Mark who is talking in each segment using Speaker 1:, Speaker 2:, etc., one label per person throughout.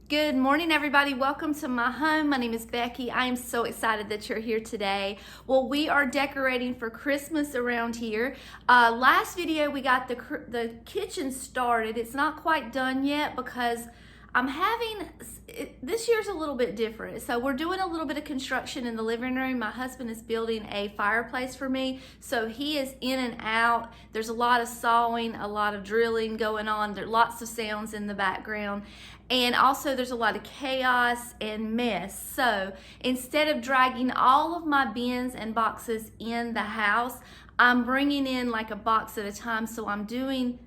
Speaker 1: Good morning, everybody. Welcome to my home. My name is Becky. I am so excited that you're here today. Well, we are decorating for Christmas around here. Last video, we got the kitchen started. It's not quite done yet because this year's a little bit different. So we're doing a little bit of construction in the living room. My husband is building a fireplace for me. So he is in and out. There's a lot of sawing, a lot of drilling going on. There are lots of sounds in the background. And also there's a lot of chaos and mess. So instead of dragging all of my bins and boxes in the house, I'm bringing in like a box at a time. So I'm doing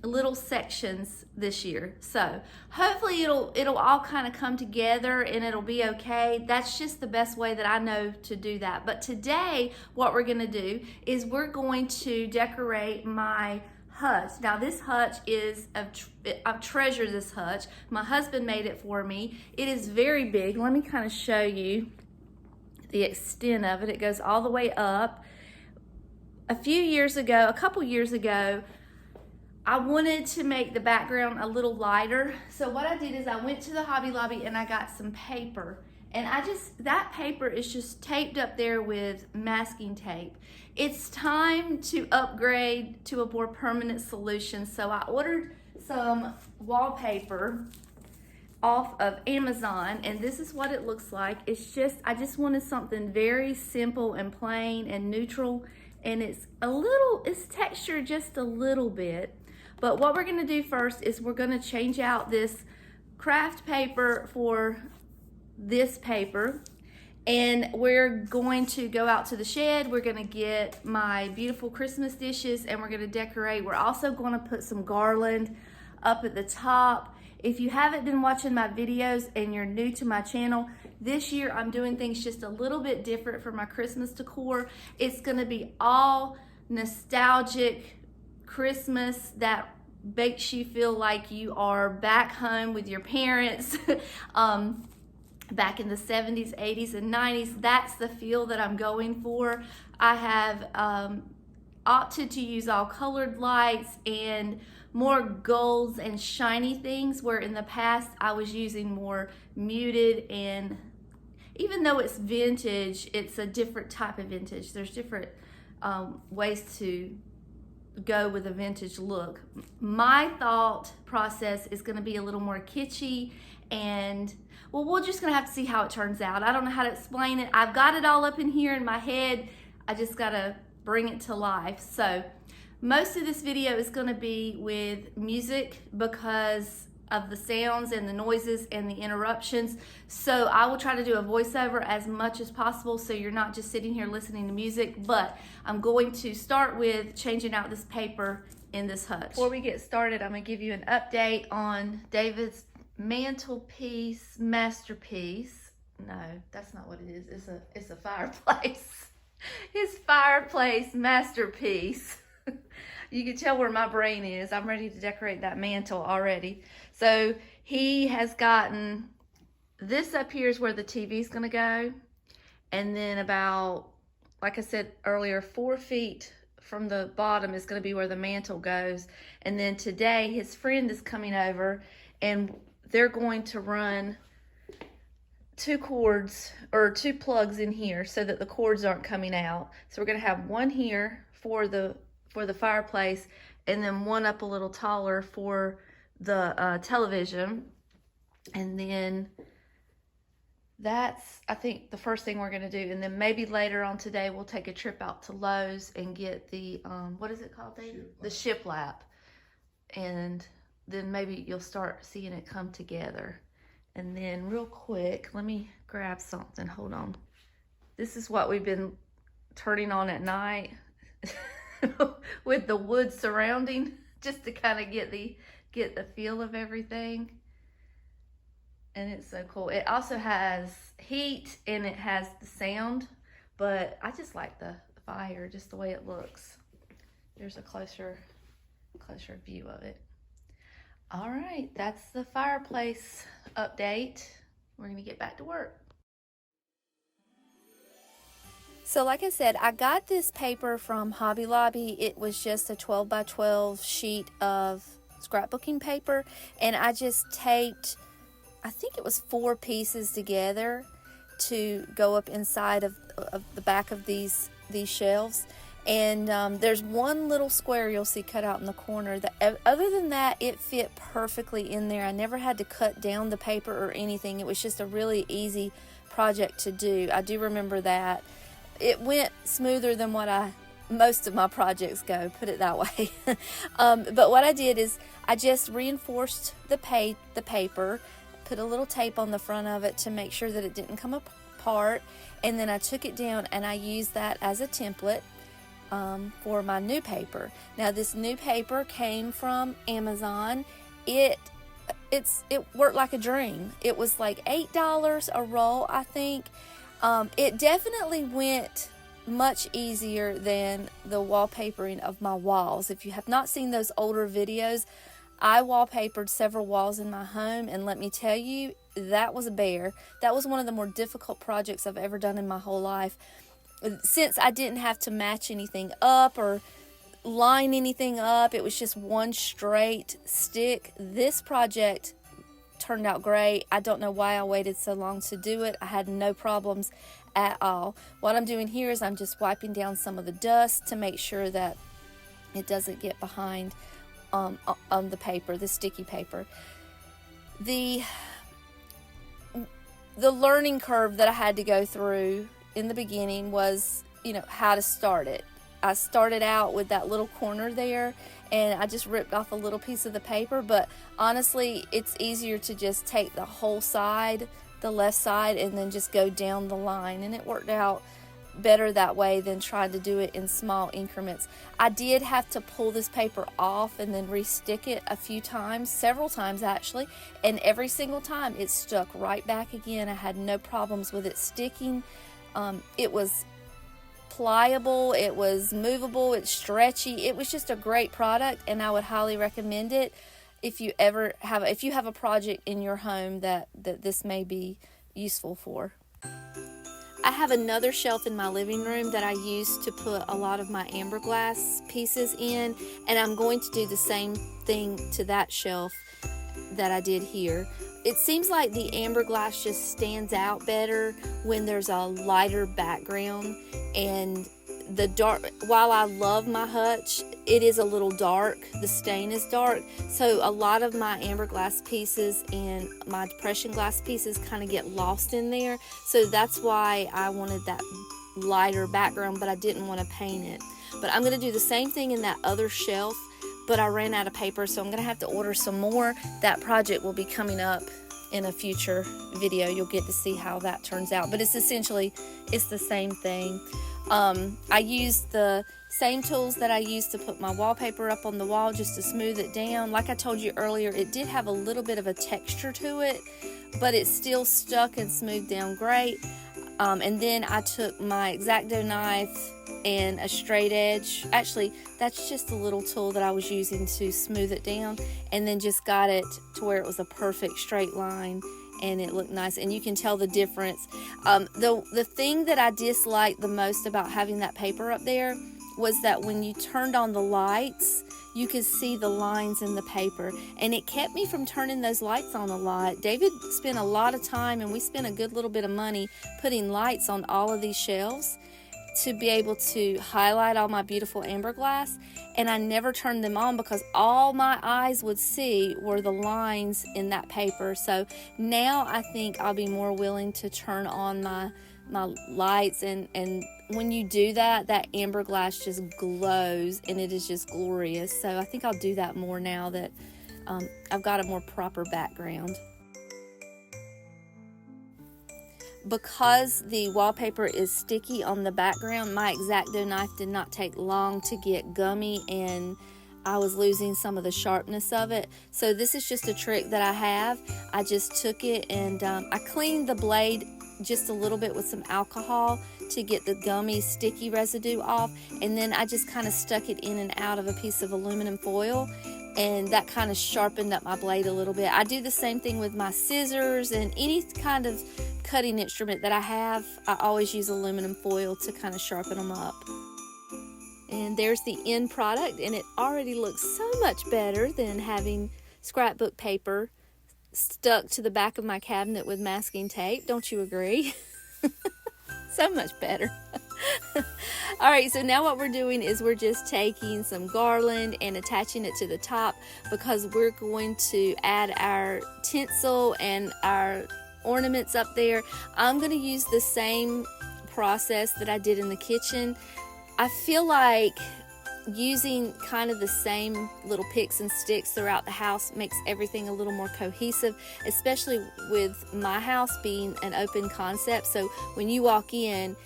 Speaker 1: little sections this year. So hopefully it'll all kind of come together and it'll be okay. That's just the best way that I know to do that. But today what we're gonna do is we're going to decorate my hutch. Now this hutch is, I've treasured this hutch. My husband made it for me. It is very big. Let me kind of show you the extent of it. It goes all the way up. A couple years ago, I wanted to make the background a little lighter. So what I did is I went to the Hobby Lobby and I got some paper. And that paper is just taped up there with masking tape. It's time to upgrade to a more permanent solution. So I ordered some wallpaper off of Amazon, and this is what it looks like. I just wanted something very simple and plain and neutral, and it's textured just a little bit. But what we're gonna do first is we're gonna change out this craft paper for this paper, and we're going to go out to the shed. We're gonna get my beautiful Christmas dishes and we're gonna decorate. We're also gonna put some garland up at the top. If you haven't been watching my videos and you're new to my channel, this year I'm doing things just a little bit different for my Christmas decor. It's gonna be all nostalgic Christmas that makes you feel like you are back home with your parents. Back in the 70s, 80s, and 90s. That's the feel that I'm going for. I have opted to use all colored lights and more golds and shiny things, where in the past I was using more muted, and even though it's vintage, it's a different type of vintage. There's different ways to go with a vintage look. My thought process is going to be a little more kitschy, and well, we're just gonna have to see how it turns out. I don't know how to explain it. I've got it all up in here in my head. I just gotta bring it to life. So most of this video is gonna be with music because of the sounds and the noises and the interruptions. So I will try to do a voiceover as much as possible so you're not just sitting here listening to music, but I'm going to start with changing out this paper in this hutch. Before we get started, I'm gonna give you an update on David's mantelpiece masterpiece. No, that's not what it is. It's a fireplace. His fireplace masterpiece. You can tell where my brain is. I'm ready to decorate that mantle already. So he has gotten this up here is where the TV is going to go, and then about, like I said earlier, 4 feet from the bottom is going to be where the mantle goes. And then today his friend is coming over, and they're going to run 2 cords or 2 plugs in here so that the cords aren't coming out. So we're going to have one here for the fireplace, and then one up a little taller for the television. And then that's, I think, the first thing we're going to do. And then maybe later on today we'll take a trip out to Lowe's and get the what is it called, Dave? The shiplap. And then maybe you'll start seeing it come together. And then real quick, let me grab something. Hold on. This is what we've been turning on at night with the wood surrounding, just to kind of get the feel of everything. And it's so cool. It also has heat and it has the sound, but I just like the fire, just the way it looks. There's a closer view of it. All right, that's the fireplace update. We're gonna get back to work. So like I said, I got this paper from Hobby Lobby. It was just a 12 by 12 sheet of scrapbooking paper, and I just taped I think it was 4 pieces together to go up inside of the back of these shelves. And there's one little square you'll see cut out in the corner. That, other than that, it fit perfectly in there. I never had to cut down the paper or anything. It was just a really easy project to do. I do remember that. It went smoother than most of my projects go, put it that way. But what I did is I just reinforced the paper, put a little tape on the front of it to make sure that it didn't come apart, and then I took it down and I used that as a template for my new paper. Now this new paper came from Amazon. It worked like a dream. It was like $8 a roll, I think. It definitely went much easier than the wallpapering of my walls. If you have not seen those older videos, I wallpapered several walls in my home, and let me tell you, that was a bear. That was one of the more difficult projects I've ever done in my whole life. Since I didn't have to match anything up or line anything up, it was just one straight stick. This project turned out great. I don't know why I waited so long to do it. I had no problems at all. What I'm doing here is I'm just wiping down some of the dust to make sure that it doesn't get behind on the paper, the sticky paper. The learning curve that I had to go through in the beginning was, how to start it. I started out with that little corner there, and I just ripped off a little piece of the paper, but honestly, it's easier to just take the whole side, the left side, and then just go down the line, and it worked out better that way than trying to do it in small increments. I did have to pull this paper off and then re-stick it a few times, several times actually, and every single time it stuck right back again. I had no problems with it sticking. It was pliable, it was movable, it's stretchy. It was just a great product, and I would highly recommend it if you have a project in your home that this may be useful for. I have another shelf in my living room that I use to put a lot of my amber glass pieces in, and I'm going to do the same thing to that shelf that I did here. It seems like the amber glass just stands out better when there's a lighter background, and the dark, while I love my hutch, it is a little dark. The stain is dark, so a lot of my amber glass pieces and my depression glass pieces kind of get lost in there. So that's why I wanted that lighter background, but I didn't want to paint it. But I'm going to do the same thing in that other shelf, but I ran out of paper, so I'm going to have to order some more. That project will be coming up in a future video. You'll get to see how that turns out, but it's the same thing. I used the same tools that I used to put my wallpaper up on the wall, just to smooth it down. Like I told you earlier, it did have a little bit of a texture to it, but it still stuck and smoothed down great. And then I took my X-Acto knife and a straight edge. Actually, that's just a little tool that I was using to smooth it down, and then just got it to where it was a perfect straight line, and it looked nice, and you can tell the difference. The thing that I disliked the most about having that paper up there was that when you turned on the lights, you could see the lines in the paper, and it kept me from turning those lights on a lot. David spent a lot of time, and we spent a good little bit of money putting lights on all of these shelves to be able to highlight all my beautiful amber glass, and I never turned them on because all my eyes would see were the lines in that paper. So now I think I'll be more willing to turn on my lights, and when you do that, that amber glass just glows, and it is just glorious. So I think I'll do that more now that I've got a more proper background. Because the wallpaper is sticky on the background, my X-Acto knife did not take long to get gummy, and I was losing some of the sharpness of it. So this is just a trick that I have. I just took it and I cleaned the blade just a little bit with some alcohol to get the gummy sticky residue off, and then I just kind of stuck it in and out of a piece of aluminum foil, and that kind of sharpened up my blade a little bit. I do the same thing with my scissors and any kind of cutting instrument that I have. I always use aluminum foil to kind of sharpen them up. And there's the end product, and it already looks so much better than having scrapbook paper stuck to the back of my cabinet with masking tape. Don't you agree? So much better. All right, so now what we're doing is we're just taking some garland and attaching it to the top, because we're going to add our tinsel and our ornaments up there. I'm going to use the same process that I did in the kitchen. I feel like using kind of the same little picks and sticks throughout the house makes everything a little more cohesive, especially with my house being an open concept. So when you walk in,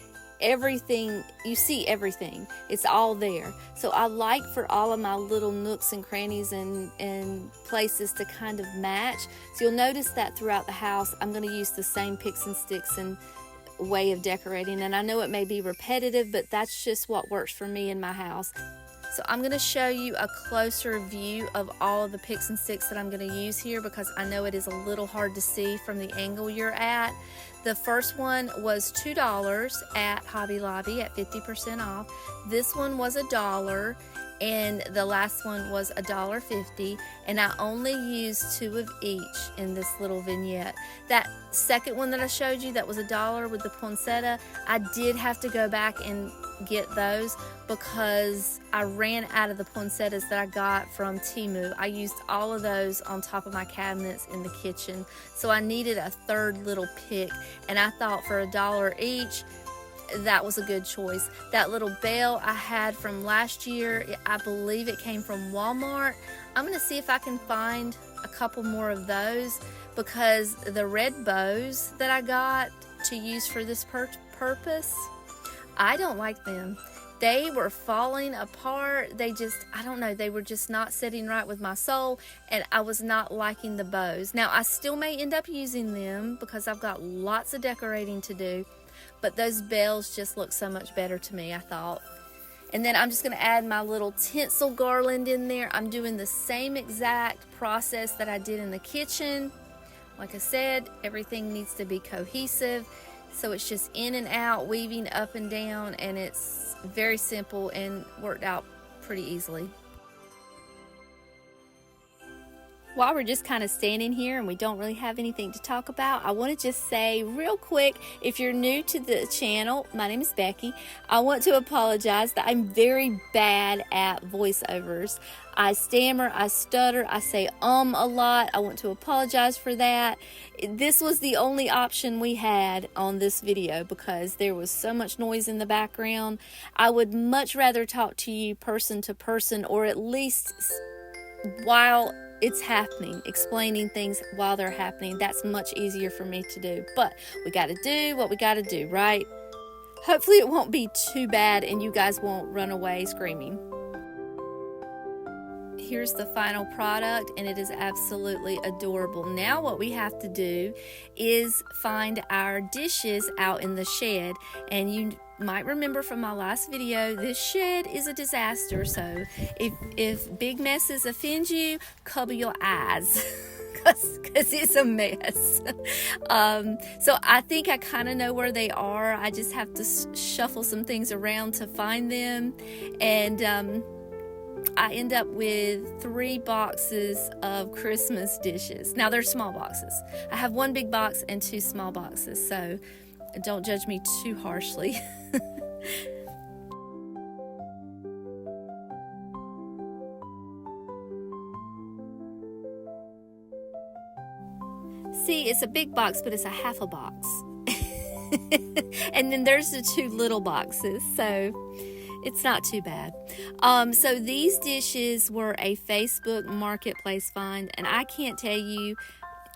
Speaker 1: everything, you see everything, it's all there. So I like for all of my little nooks and crannies and places to kind of match. So you'll notice that throughout the house I'm going to use the same picks and sticks and way of decorating. And I know it may be repetitive, but that's just what works for me in my house. So I'm going to show you a closer view of all of the picks and sticks that I'm going to use here, because I know it is a little hard to see from the angle you're at. The first one was $2 at Hobby Lobby at 50% off. This one was $1, and the last one was $1.50, and I only used 2 of each in this little vignette. That second one that I showed you that was $1 with the poinsettia, I did have to go back and get those because I ran out of the poinsettias that I got from Temu. I used all of those on top of my cabinets in the kitchen, so I needed a third little pick, and I thought for $1 each that was a good choice. That little bell I had from last year, I believe it came from Walmart. I'm going to see if I can find a couple more of those, because the red bows that I got to use for this purpose, I don't like them. They were falling apart. They just, I don't know, they were just not sitting right with my soul, and I was not liking the bows. Now, I still may end up using them because I've got lots of decorating to do, but those bells just look so much better to me, I thought. And then I'm just going to add my little tinsel garland in there. I'm doing the same exact process that I did in the kitchen. Like I said, everything needs to be cohesive. So it's just in and out, weaving up and down, and it's very simple and worked out pretty easily. While we're just kind of standing here and we don't really have anything to talk about, I want to just say real quick, if you're new to the channel, my name is Becky. I want to apologize that I'm very bad at voiceovers. I stammer, I stutter, I say a lot. I want to apologize for that. This was the only option we had on this video because there was so much noise in the background. I would much rather talk to you person to person, or at least while it's happening, explaining things while they're happening. That's much easier for me to do, but we got to do what we got to do, right? Hopefully it won't be too bad and you guys won't run away screaming. Here's the final product, and it is absolutely adorable. Now what we have to do is find our dishes out in the shed, and you might remember from my last video, this shed is a disaster. So if big messes offend you, cover your eyes because it's a mess. So I think I kind of know where they are. I just have to shuffle some things around to find them, and I end up with 3 boxes of Christmas dishes. Now they're small boxes. I have 1 big box and 2 small boxes, so don't judge me too harshly. See, it's a big box, but it's a half a box. And then there's the 2 little boxes, so it's not too bad. So these dishes were a Facebook Marketplace find, and I can't tell you,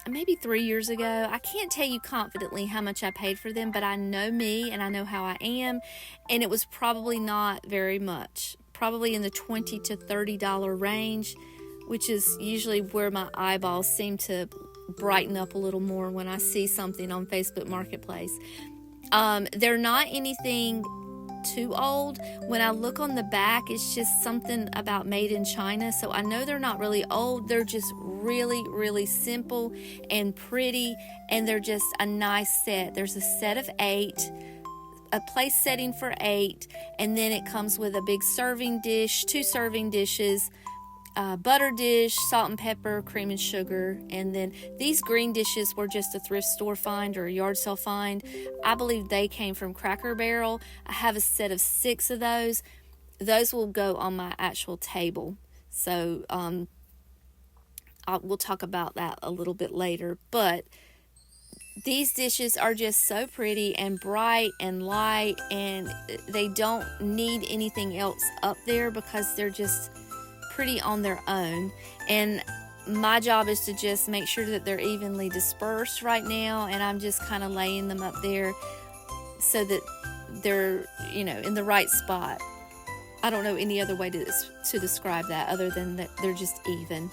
Speaker 1: maybe 3 years ago, I can't tell you confidently how much I paid for them, but I know me and I know how I am, and it was probably not very much, probably in the $20 to $30 range, which is usually where my eyeballs seem to brighten up a little more when I see something on Facebook Marketplace. They're not anything too old. When I look on the back, it's just something about made in China, so I know they're not really old. They're just really, really simple and pretty, and they're just a nice set. There's a set of 8, a place setting for 8, and then it comes with a big serving dish, 2 serving dishes, butter dish, salt and pepper, cream and sugar. And then these green dishes were just a thrift store find or a yard sale find. I believe they came from Cracker Barrel. I have a set of 6 of those. Those will go on my actual table. So we'll talk about that a little bit later. But these dishes are just so pretty and bright and light, and they don't need anything else up there because they're just pretty on their own. And my job is to just make sure that they're evenly dispersed right now, and I'm just kind of laying them up there so that they're, in the right spot. I don't know any other way to describe that other than that they're just even.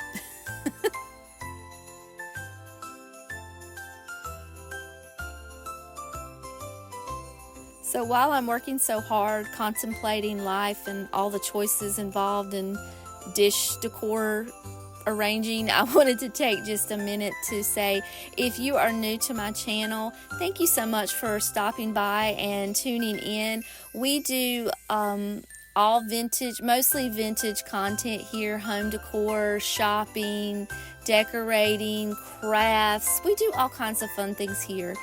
Speaker 1: So while I'm working so hard contemplating life and all the choices involved in dish decor arranging, I wanted to take just a minute to say, if you are new to my channel, thank you so much for stopping by and tuning in. We do all vintage, mostly vintage content here: home decor, shopping, decorating, crafts. We do all kinds of fun things here.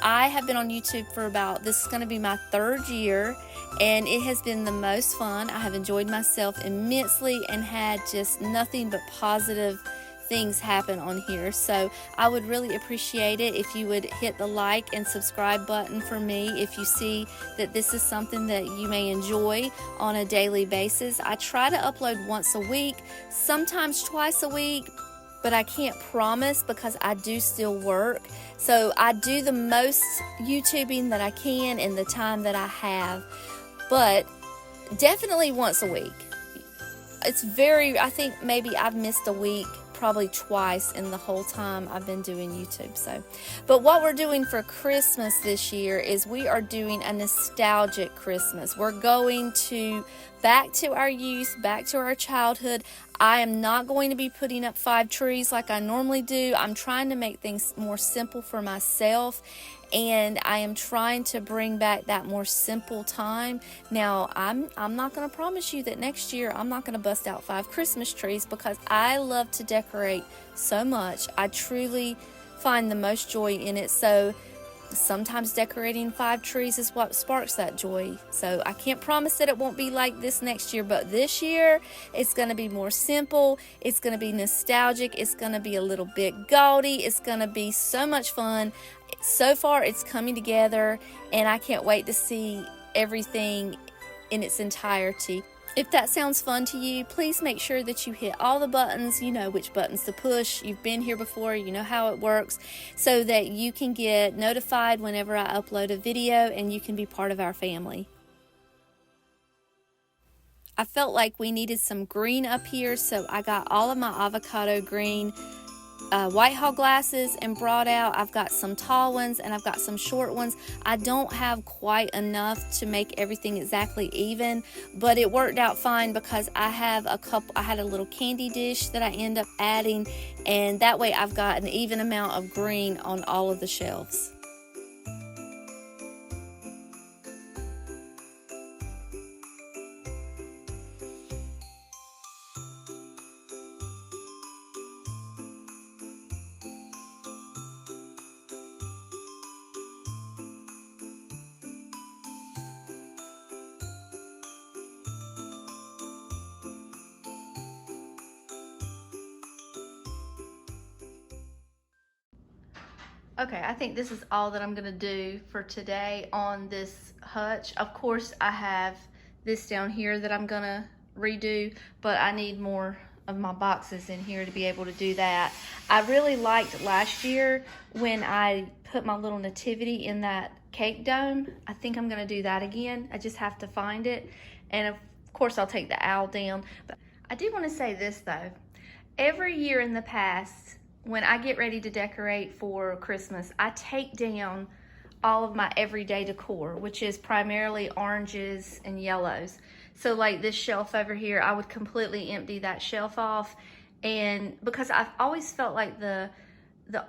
Speaker 1: I have been on YouTube for this is going to be my 3rd year, and it has been the most fun. I have enjoyed myself immensely and had just nothing but positive things happen on here. So I would really appreciate it if you would hit the like and subscribe button for me if you see that this is something that you may enjoy on a daily basis. I try to upload once a week, sometimes twice a week, but I can't promise because I do still work. So I do the most YouTubing that I can in the time that I have, but definitely once a week. I think maybe I've missed a week probably twice in the whole time I've been doing YouTube. But what we're doing for Christmas this year is we are doing a nostalgic Christmas. We're going back to our youth, back to our childhood. I am not going to be putting up 5 trees like I normally do. I'm trying to make things more simple for myself, and I am trying to bring back that more simple time. Now, I'm not going to promise you that next year I'm not going to bust out 5 Christmas trees because I love to decorate so much. I truly find the most joy in it. So sometimes decorating 5 trees is what sparks that joy. So I can't promise that it won't be like this next year, but this year it's going to be more simple. It's going to be nostalgic. It's going to be a little bit gaudy. It's going to be so much fun. So far it's coming together, and I can't wait to see everything in its entirety. If that sounds fun to you, please make sure that you hit all the buttons. You know which buttons to push. You've been here before. You know how it works, so that you can get notified whenever I upload a video and you can be part of our family. I felt like we needed some green up here, so I got all of my avocado green Whitehall glasses and brought out. I've got some tall ones and I've got some short ones. I don't have quite enough to make everything exactly even, but it worked out fine because I had a little candy dish that I end up adding, and that way I've got an even amount of green on all of the shelves. Okay, I think this is all that I'm gonna do for today on this hutch. Of course, I have this down here that I'm gonna redo, but I need more of my boxes in here to be able to do that. I really liked last year when I put my little nativity in that cake dome. I think I'm gonna do that again. I just have to find it. And of course, I'll take the owl down. But I do wanna say this though. Every year in the past, when I get ready to decorate for Christmas, I take down all of my everyday decor, which is primarily oranges and yellows. So like this shelf over here, I would completely empty that shelf off. And because I've always felt like the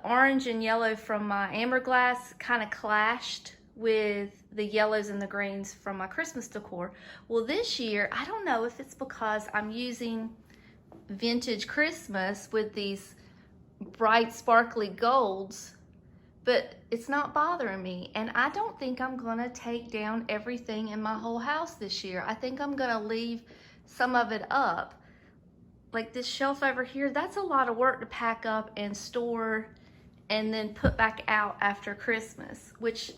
Speaker 1: orange and yellow from my amber glass kind of clashed with the yellows and the greens from my Christmas decor. Well, this year, I don't know if it's because I'm using vintage Christmas with these bright sparkly golds, but it's not bothering me. And I don't think I'm gonna take down everything in my whole house this year. I think I'm gonna leave some of it up. Like this shelf over here, that's a lot of work to pack up and store and then put back out after Christmas, which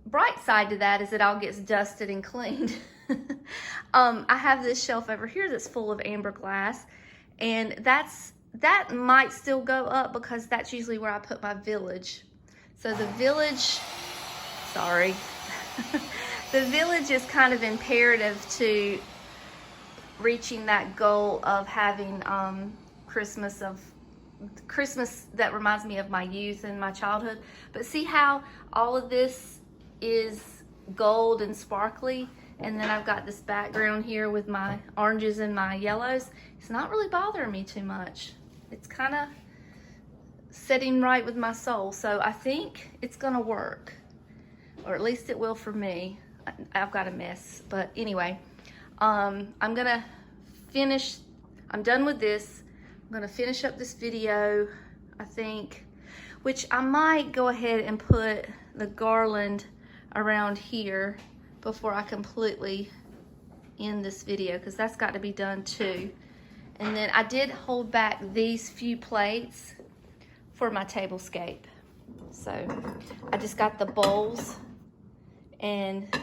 Speaker 1: bright side to that is it all gets dusted and cleaned. I have this shelf over here that's full of amber glass, and that might still go up because that's usually where I put my village. So the village, sorry, the village is kind of imperative to reaching that goal of having Christmas that reminds me of my youth and my childhood. But see how all of this is gold and sparkly, and then I've got this background here with my oranges and my yellows. It's not really bothering me too much. It's kind of sitting right with my soul. So I think it's gonna work, or at least it will for me. I've got a mess, but anyway, I'm gonna finish. I'm done with this. I'm gonna finish up this video, I think, which I might go ahead and put the garland around here before I completely end this video, because that's got to be done too. And then I did hold back these few plates for my tablescape. So I just got the bowls and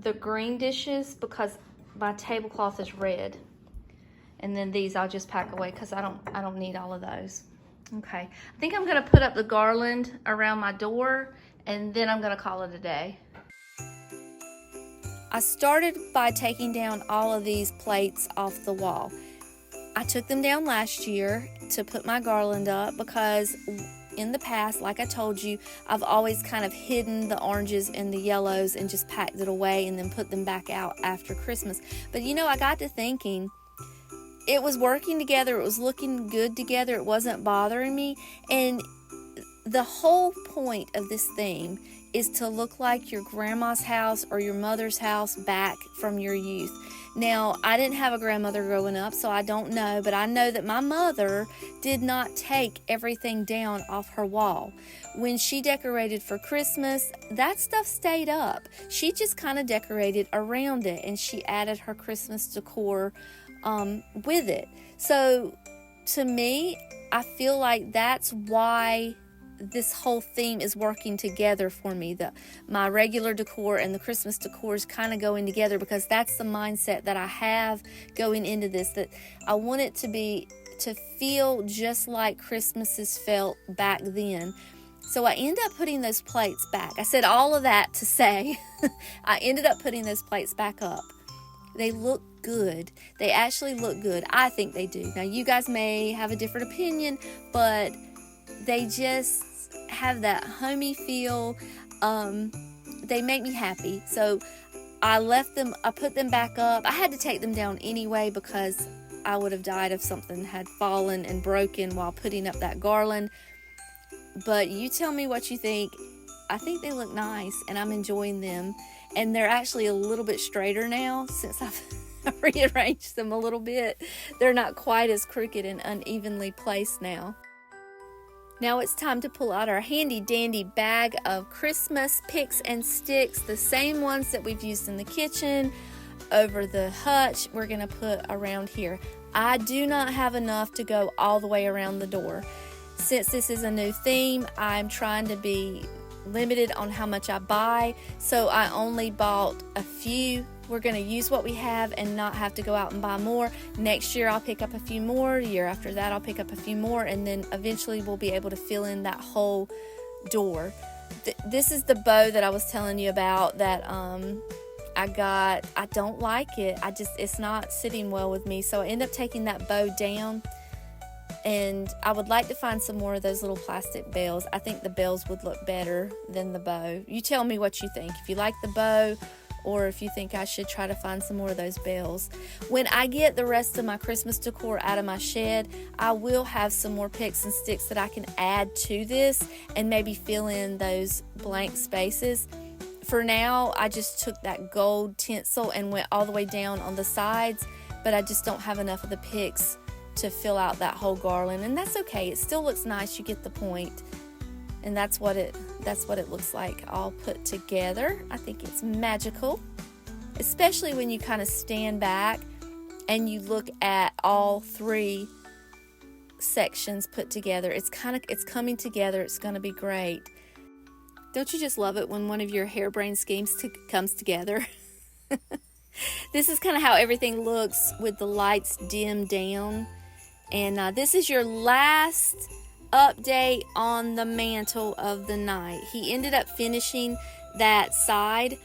Speaker 1: the green dishes because my tablecloth is red. And then these I'll just pack away because I don't need all of those. Okay, I think I'm gonna put up the garland around my door, and then I'm gonna call it a day. I started by taking down all of these plates off the wall. I took them down last year to put my garland up because in the past, like I told you, I've always kind of hidden the oranges and the yellows and just packed it away and then put them back out after Christmas. But you know, I got to thinking, it was working together, it was looking good together, it wasn't bothering me. And the whole point of this theme is to look like your grandma's house or your mother's house back from your youth. Now, I didn't have a grandmother growing up, so I don't know, but I know that my mother did not take everything down off her wall. When she decorated for Christmas, that stuff stayed up. She just kind of decorated around it, and she added her Christmas decor with it. So, to me, I feel like that's why this whole theme is working together for me. My regular decor and the Christmas decor is kind of going together because that's the mindset that I have going into this, that I want it to feel just like Christmases felt back then. So I end up putting those plates back. I said all of that to say I ended up putting those plates back up. They look good. They actually look good. I think they do. Now, you guys may have a different opinion, but they just have that homey feel. They make me happy. So I put them back up. I had to take them down anyway because I would have died if something had fallen and broken while putting up that garland. But you tell me what you think. I think they look nice and I'm enjoying them. And they're actually a little bit straighter now since I've rearranged them a little bit. They're not quite as crooked and unevenly placed now. Now it's time to pull out our handy dandy bag of Christmas picks and sticks, the same ones that we've used in the kitchen, over the hutch, we're going to put around here. I do not have enough to go all the way around the door. Since this is a new theme, I'm trying to be limited on how much I buy, so I only bought a few. We're going to use what we have and not have to go out and buy more. Next year I'll pick up a few more. The year after that I'll pick up a few more, and then eventually we'll be able to fill in that whole door. This is the bow that I was telling you about that I got. I don't like it. It's not sitting well with me, so I end up taking that bow down. And I would like to find some more of those little plastic bells. I think the bells would look better than the bow. You tell me what you think. If you like the bow or if you think I should try to find some more of those bells. When I get the rest of my Christmas decor out of my shed, I will have some more picks and sticks that I can add to this and maybe fill in those blank spaces. For now, I just took that gold tinsel and went all the way down on the sides, but I just don't have enough of the picks to fill out that whole garland, and that's okay. It still looks nice. You get the point. And that's what it looks like all put together. I think it's magical, especially when you kind of stand back and you look at all three sections put together. It's coming together. It's going to be great. Don't you just love it when one of your harebrained schemes comes together? This is kind of how everything looks with the lights dimmed down. And this is your last update on the mantle of the night. He ended up finishing that side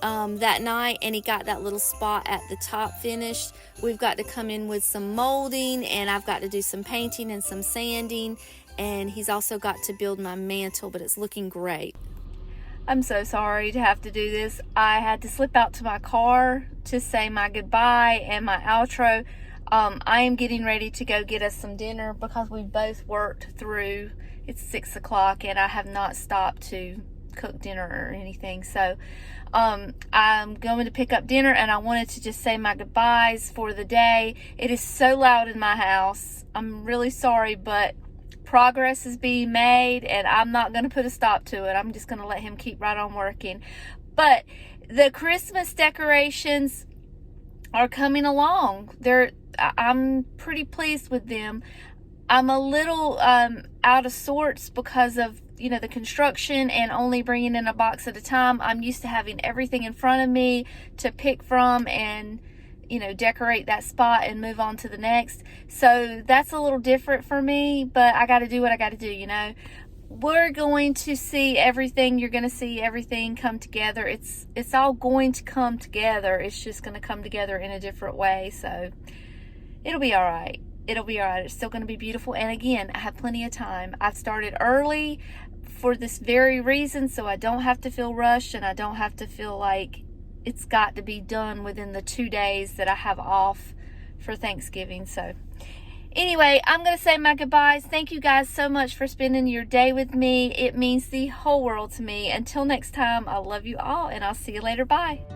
Speaker 1: that night, and he got that little spot at the top finished. We've got to come in with some molding, and I've got to do some painting and some sanding, and he's also got to build my mantle, but it's looking great. I'm so sorry to have to do this. I had to slip out to my car to say my goodbye and my outro. I am getting ready to go get us some dinner because we both worked through. It's 6 o'clock and I have not stopped to cook dinner or anything. So I'm going to pick up dinner, and I wanted to just say my goodbyes for the day. It is so loud in my house. I'm really sorry, but progress is being made, and I'm not going to put a stop to it. I'm just going to let him keep right on working. But the Christmas decorations are coming along. I'm pretty pleased with them. I'm a little out of sorts because of the construction and only bringing in a box at a time. I'm used to having everything in front of me to pick from and decorate that spot and move on to the next. So that's a little different for me, but I got to do what I got to do. We're going to see everything. You're going to see everything come together. It's all going to come together. It's just going to come together in a different way. So it'll be all right. It'll be all right. It's still going to be beautiful. And again, I have plenty of time. I've started early for this very reason, so I don't have to feel rushed, and I don't have to feel like it's got to be done within the 2 days that I have off for Thanksgiving. So anyway, I'm going to say my goodbyes. Thank you guys so much for spending your day with me. It means the whole world to me. Until next time, I love you all, and I'll see you later. Bye.